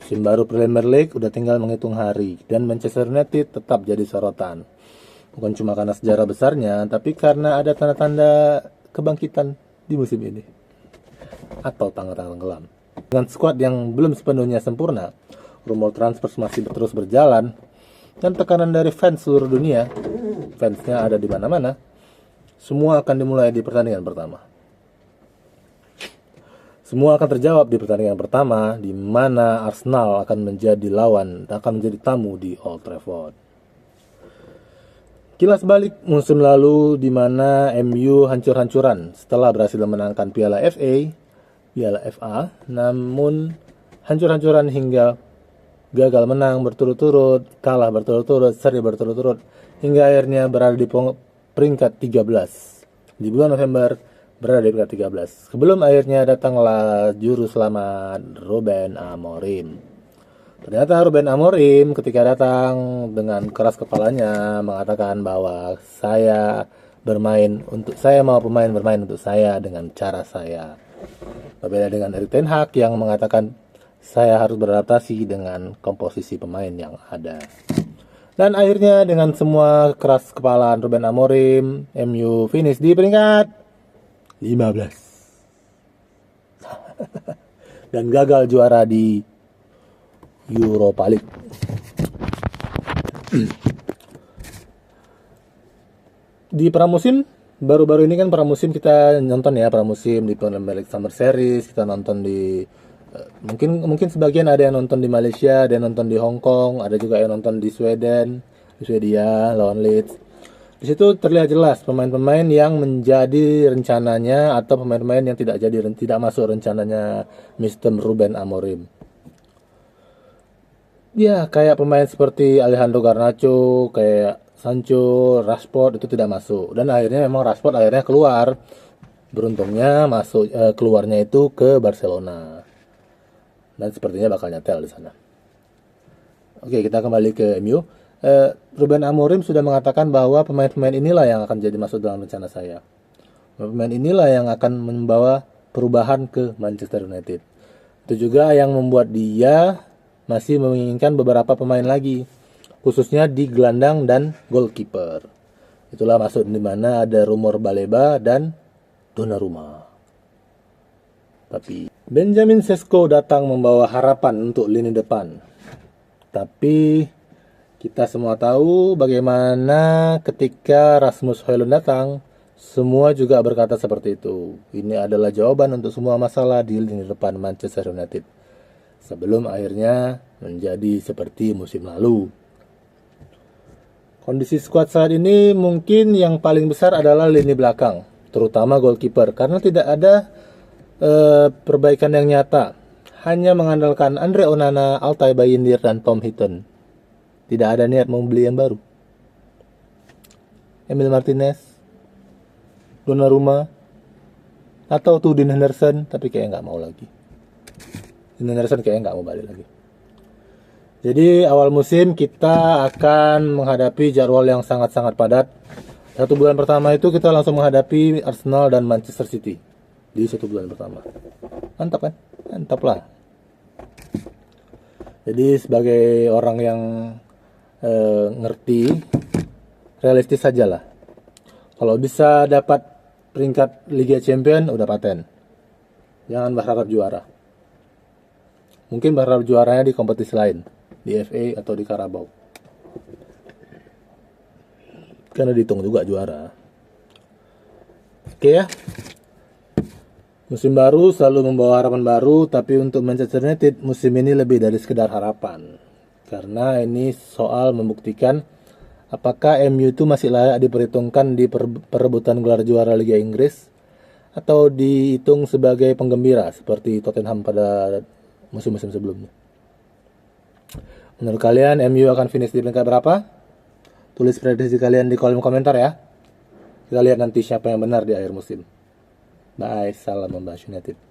Musim baru Premier League udah tinggal menghitung hari, dan Manchester United tetap jadi sorotan. Bukan cuma karena sejarah besarnya, tapi karena ada tanda-tanda kebangkitan di musim ini. Atau tangan tenggelam. Dengan skuad yang belum sepenuhnya sempurna, rumor transfer masih terus berjalan, dan tekanan dari fans seluruh dunia, fansnya ada di mana-mana, semua akan dimulai di pertandingan pertama. Semua akan terjawab di pertandingan pertama, di mana Arsenal akan menjadi tamu di Old Trafford. Kilas balik musim lalu di mana MU hancur-hancuran setelah berhasil menangkan Piala FA, namun hancur-hancuran hingga gagal menang berturut-turut, kalah berturut-turut, seri berturut-turut, hingga akhirnya berada di peringkat 13. Di bulan November berada di peringkat 13. Sebelum akhirnya datanglah juru selamat Ruben Amorim. Ternyata Ruben Amorim ketika datang dengan keras kepalanya mengatakan bahwa saya mau pemain bermain untuk saya dengan cara saya. Berbeda dengan Erik ten Hag yang mengatakan saya harus beradaptasi dengan komposisi pemain yang ada. Dan akhirnya dengan semua keras kepalaan Ruben Amorim, MU finish di peringkat 15. Dan gagal juara di Europa League. Di pramusim, baru-baru ini kan pramusim kita nonton ya, pramusim di Premier League Summer Series, kita nonton di mungkin sebagian ada yang nonton di Malaysia, ada yang nonton di Hong Kong, ada juga yang nonton di Swedia lawan Leeds. Di situ terlihat jelas pemain-pemain yang menjadi rencananya atau pemain-pemain yang tidak masuk rencananya Mr. Ruben Amorim. Ya, kayak pemain seperti Alejandro Garnacho, kayak Sancho, Rashford itu tidak masuk. Dan akhirnya memang Rashford keluar. Beruntungnya keluarnya itu ke Barcelona. Dan sepertinya bakal nyetel di sana. Oke, kita kembali ke MU. Ruben Amorim sudah mengatakan bahwa pemain-pemain inilah yang akan jadi masuk dalam rencana saya. Pemain inilah yang akan membawa perubahan ke Manchester United. Itu juga yang membuat dia masih menginginkan beberapa pemain lagi, khususnya di gelandang dan goalkeeper. Itulah maksud di mana ada rumor Baleba dan Donnarumma. Tapi Benjamin Sesko datang membawa harapan untuk lini depan. Tapi kita semua tahu bagaimana ketika Rasmus Højlund datang, semua juga berkata seperti itu. Ini adalah jawaban untuk semua masalah di lini depan Manchester United. Sebelum akhirnya menjadi seperti musim lalu. Kondisi skuad saat ini mungkin yang paling besar adalah lini belakang, terutama goalkeeper, karena tidak ada perbaikan yang nyata. Hanya mengandalkan Andre Onana, Altay Bayindir, dan Tom Heaton. Tidak ada niat mau beli yang baru. Emil Martinez, Donnarumma, atau Dean Henderson, tapi kayaknya nggak mau lagi. Dean Henderson kayaknya nggak mau balik lagi. Jadi awal musim kita akan menghadapi jadwal yang sangat-sangat padat. 1 bulan pertama itu kita langsung menghadapi Arsenal dan Manchester City. Di 1 bulan pertama. Mantap kan? Mantap lah. Jadi sebagai orang yang ngerti, realistis saja lah. Kalau bisa dapat peringkat Liga Champion udah paten. Jangan berharap juara. Mungkin berharap juaranya di kompetisi lain, di FA atau di Carabao. Karena dihitung juga juara. Oke ya. Musim baru selalu membawa harapan baru, tapi untuk Manchester United musim ini lebih dari sekedar harapan. Karena ini soal membuktikan apakah MU itu masih layak diperhitungkan di perebutan gelar juara Liga Inggris atau dihitung sebagai penggembira seperti Tottenham pada musim-musim sebelumnya. Menurut kalian MU akan finish di peringkat berapa? Tulis prediksi kalian di kolom komentar ya. Kita lihat nanti siapa yang benar di akhir musim. Bye, salam membahas United.